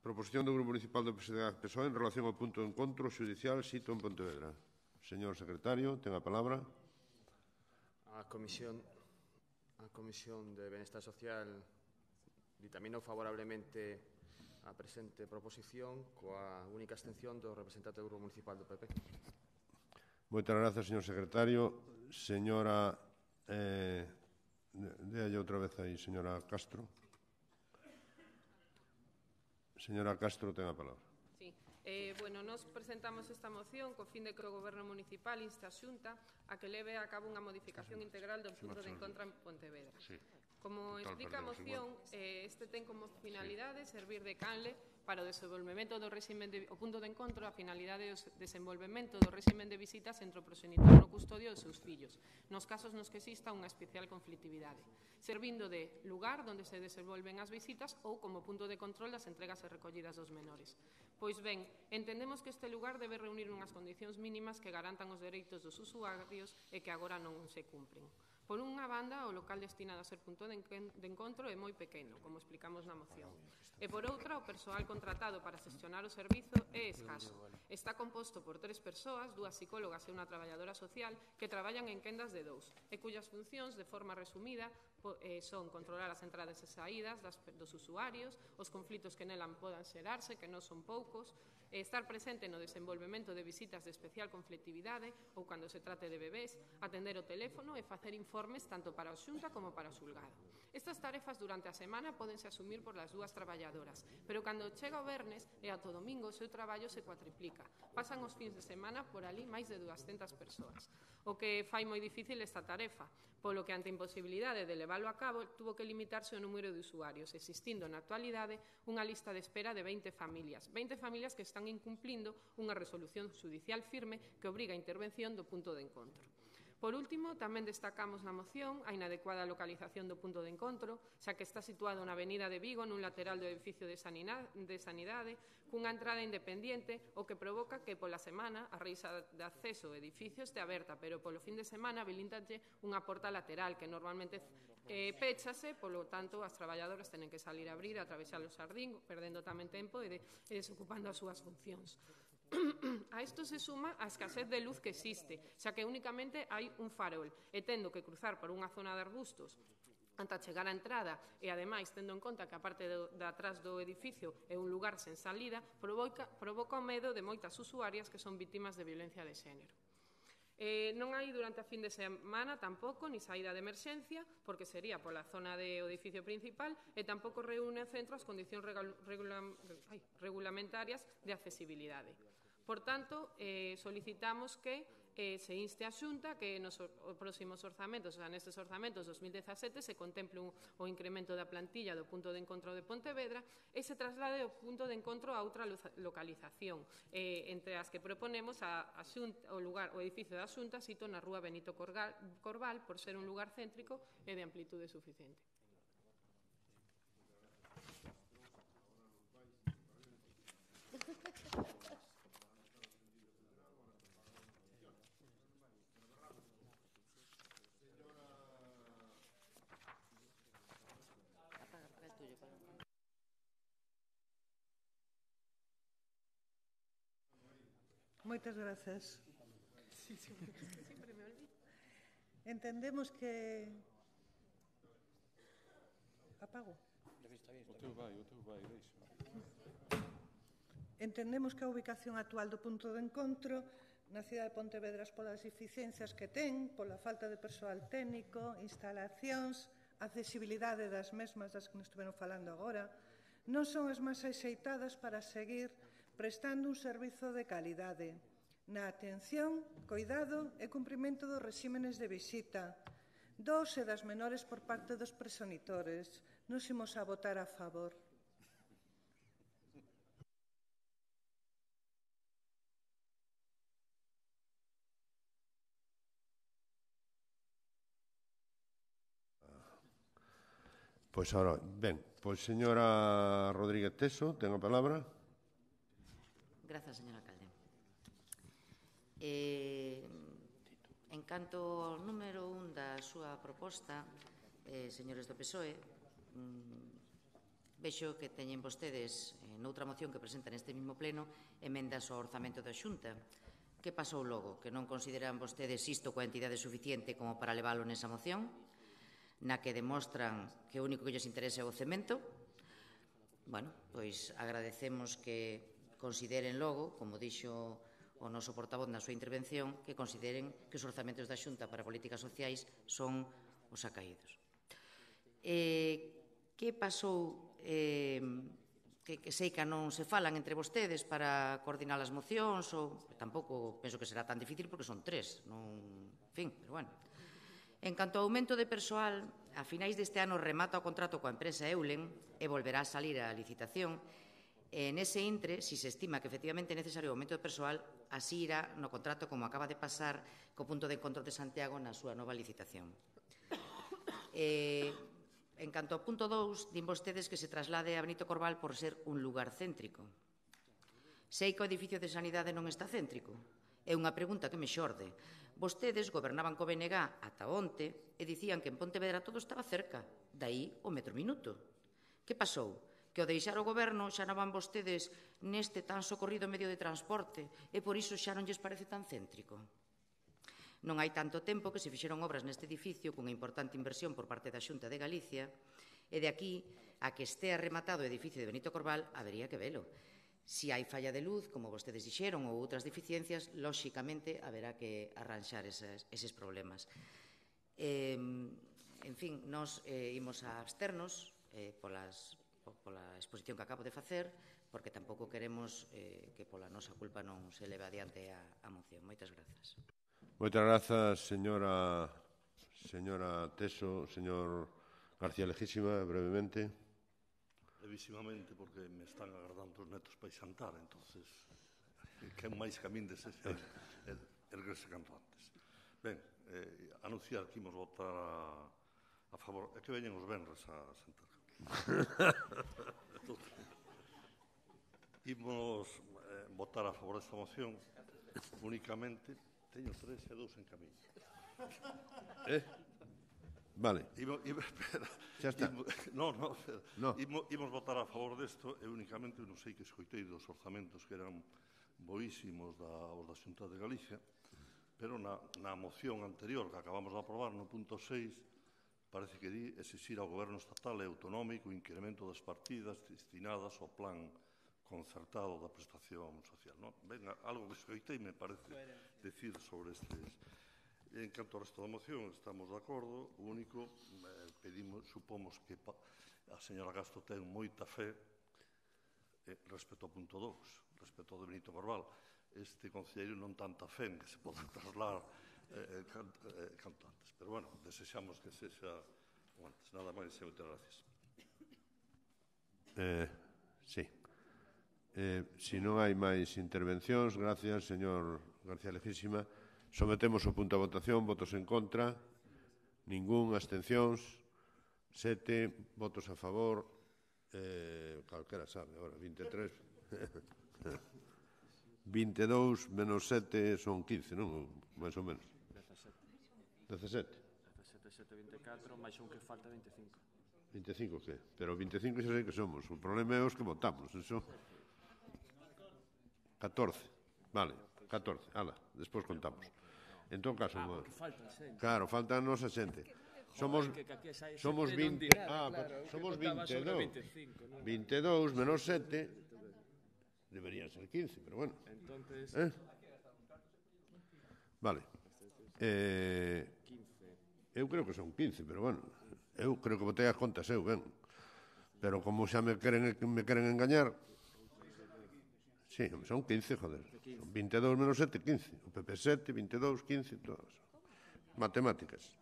Proposición do Grupo Municipal do PSOE en relación ao punto de encontro xudicial sito en Pontevedra. Señor secretario, ten a palabra. A Comisión de Benestar Social ditaminou favorablemente a presente proposición coa única abstención do representante do Grupo Municipal do PP. Moitas grazas, señor secretario. Señora, déalle outra vez aí, señora Castro. Señora Castro, ten a palabra. Sí. Nos presentamos esta moción co fin de que o Goberno Municipal inste a Xunta a que leve a cabo unha modificación integral do punto de encontro en Pontevedra. Sí. Como explica a moción, este ten como finalidade servir de canle para o desenvolvemento do réximen de o punto de encontro, a finalidade do desenvolvemento do réximen de visitas entre o proxenitor no custodio dos seus fillos, nos casos nos que exista unha especial conflictividade, servindo de lugar onde se desenvolven as visitas ou como punto de control das entregas e recollidas dos menores. Pois ben, entendemos que este lugar debe reunir unhas condicións mínimas que garantan os dereitos dos usuarios e que agora non se cumpren. Por unha banda, o local destinado a ser punto de encontro é moi pequeno, como explicamos na moción. E por outra, o persoal contratado para xestionar o servizo é escaso. Está composto por 3 persoas, 2 psicólogas e unha traballadora social, que traballan en quendas de 2, e cuyas funcións, de forma resumida, son controlar as entradas e saídas dos usuarios, os conflitos que nelan podan xerarse, que non son poucos, estar presente no desenvolvemento de visitas de especial conflictividade ou cando se trate de bebés, atender o teléfono e facer informes tanto para o Xunta como para o xulgado. Estas tarefas durante a semana pódense asumir por as 2 traballadoras, pero cando chega o vernes e ata o domingo o seu traballo se cuatriplica. Pasan os fins de semana por ali máis de 200 persoas, o que fai moi difícil esta tarefa, polo que ante a imposibilidade de leválo a cabo tuvo que limitarse o número de usuarios, existindo na actualidade unha lista de espera de 20 familias que están incumplindo unha resolución xudicial firme que obriga a intervención do punto de encontro. Por último, tamén destacamos na moción a inadecuada localización do punto de encontro, xa que está situado na avenida de Vigo, nun lateral do edificio de Sanidade, cunha entrada independente, o que provoca que pola semana a reixa de acceso ao edificio este aberta, pero polo fin de semana habilitanlle unha porta lateral que normalmente péchase, polo tanto as traballadoras tenen que salir a abrir, a atravesar o xardín, perdendo tamén tempo e desocupando as súas funcións. A isto se suma a escasez de luz que existe, xa que únicamente hai un farol e tendo que cruzar por unha zona de arbustos ata chegar á entrada e, ademais, tendo en conta que a parte de atrás do edificio é un lugar sen salida, provoca o medo de moitas usuarias que son vítimas de violencia de xénero. Non hai durante a fin de semana tampouco ni saída de emerxencia, porque sería pola zona do edificio principal e tampouco reúne o centro as condicións regulamentarias de accesibilidade. Por tanto, solicitamos que se inste a Xunta que nos próximos orzamentos, nestes orzamentos 2017, se contemple o incremento da plantilla do punto de encontro de Pontevedra e se traslade o punto de encontro a outra localización, entre as que proponemos o edificio da Xunta sito na rúa Benito Corval, por ser un lugar céntrico e de amplitude suficiente. Moitas grazas. Entendemos que... Apago. Entendemos que a ubicación actual do punto de encontro na cidade de Pontevedra polas deficiencias que ten, pola falta de persoal técnico, instalacións, accesibilidade das mesmas das que nos estiveron falando agora, non son as máis axeitadas para seguir prestando un servizo de calidade na atención, coidado e cumprimento dos réximenes de visita dos e das menores por parte dos proxenitores. Nos imos a votar a favor. Pois agora, ben, pois señora Rodríguez Teso, ten a palabra. Grazas, señor alcalde. En canto ao número 1 da súa proposta, señores do PSOE, Vexo que teñen vostedes, noutra moción que presentan neste mesmo pleno, emendas ao orzamento da Xunta. Que pasou logo? Que non consideran vostedes isto coa entidade suficiente como para leválo nesa moción, na que demostran que o único que lles interesa é o cemento? Bueno, pois agradecemos que consideren logo, como dixo o noso portavoz na súa intervención, que consideren que os orzamentos da Xunta para Políticas Sociais son os acaídos. Que pasou, que sei que non se falan entre vostedes para coordinar as mocións, ou tampouco penso que será tan difícil porque son 3, non, en fin, pero bueno. En canto ao aumento de persoal, a finais deste ano remata o contrato coa empresa Eulen e volverá a salir a licitación. Nese intre, si se estima que efectivamente é necesario o aumento de persoal, así irá no contrato como acaba de pasar co punto de encontro de Santiago na súa nova licitación. En canto ao punto 2, din vostedes que se traslade a Benito Corbal por ser un lugar céntrico. Sei que o edificio de Sanidade non está céntrico. É unha pregunta que me xorde. Vostedes gobernaban co BNG ata onte e dicían que en Pontevedra todo estaba cerca. Daí o metro minuto. Que pasou? Que ao deixar o goberno xa non van vostedes neste tan socorrido medio de transporte e por iso xa non lles parece tan céntrico. Non hai tanto tempo que se fixeron obras neste edificio cunha importante inversión por parte da Xunta de Galicia e de aquí a que estea rematado o edificio de Benito Corbal habería que velo. Si hai falla de luz, como vostedes dixeron, ou outras deficiencias, lóxicamente haberá que arranxar eses problemas. En fin, nós imos a absternos pola exposición que acabo de facer, porque tampouco queremos que pola nosa culpa non se leve adiante a moción. Moitas grazas. Moitas grazas, señora Teso. Señor García Leguísima, brevemente. Brevísimamente, porque me están agardando os netos para xantar, entonces que máis que a min desexa erguerse canto antes. Ben, anunciar que imos votar a favor, é que veñen os venres a sentar. Imos votar a favor desta moción únicamente. Teño 3 e 2 en camiño. Vale. Xa está. Imos votar a favor desto e únicamente, non sei que escoitei dos orzamentos que eran boísimos os da Xunta de Galicia, pero na moción anterior que acabamos de aprobar, no punto 6, parece que di exixir ao Goberno estatal e autonómico o incremento das partidas destinadas ao plan concertado da prestación social. Ben, algo que escoitei me parece decir sobre estes. En canto ao resto da moción, estamos de acordo. O único, supomos que a señora Castro ten moita fe respecto ao punto 2, respecto ao de Benito Corbal. Este concelleiro non tanta fe en que se poda trasladar canto antes. Pero, bueno, desexamos que sexa o antes. Nada máis e moitas gracias. Sí. Se non hai máis intervencións, gracias, señor García Leguísima. Sometemos o punto a votación. Votos en contra? Ningún. Abstencións? 7. Votos a favor? Calquera sabe, agora, 23. 22 menos 7 son 15, non? Mais ou menos. 17. 17, 24, máis un que falta 25. 25 que? Pero 25 xa sei que somos. O problema é os que votamos, eso. 14. Vale, 14. Ala, despois contamos. En todo caso, claro, faltan nos a xente. Somos 20. Somos 22. 22 menos 7 deberían ser 15, pero bueno. Vale. Eu creo que son 15, pero bueno. Eu creo que botei as contas eu, ben. Pero como xa me queren engañar. Sí, son 15, joder. Son 22 menos 7, 15. O PP 7, 22, 15, todas. Matemáticas.